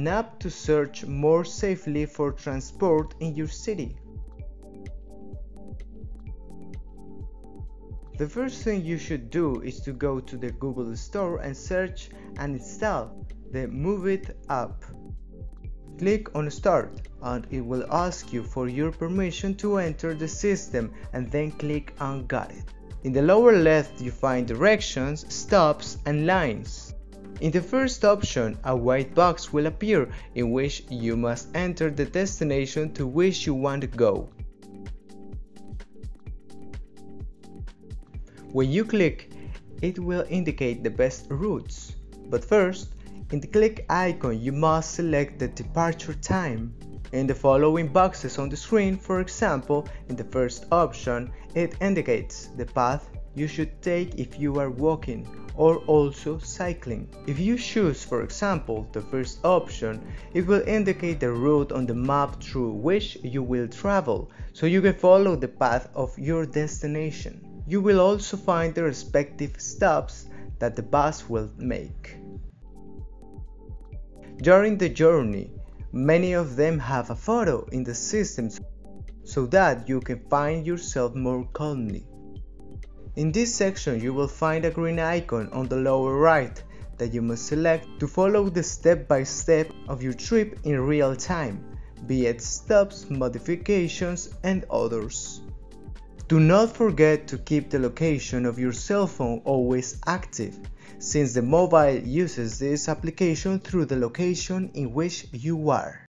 an app to search more safely for transport in your city. The first thing you should do is to go to the Google Store and search and install the Move It app. Click on Start and it will ask you for your permission to enter the system, and then click on Got It. In the lower left you find directions, stops and lines. In the first option, a white box will appear in which you must enter the destination to which you want to go. When you click, it will indicate the best routes. But first, in the click icon you must select the departure time. In the following boxes on the screen, for example, in the first option, it indicates the path you should take if you are walking or also cycling. If you choose, for example, the first option, it will indicate the route on the map through which you will travel, so you can follow the path of your destination. You will also find the respective stops that the bus will make. During the journey, many of them have a photo in the system so that you can find yourself more calmly. In this section you will find a green icon on the lower right that you must select to follow the step-by-step of your trip in real time, be it stops, modifications and others. Do not forget to keep the location of your cell phone always active, since the mobile uses this application through the location in which you are.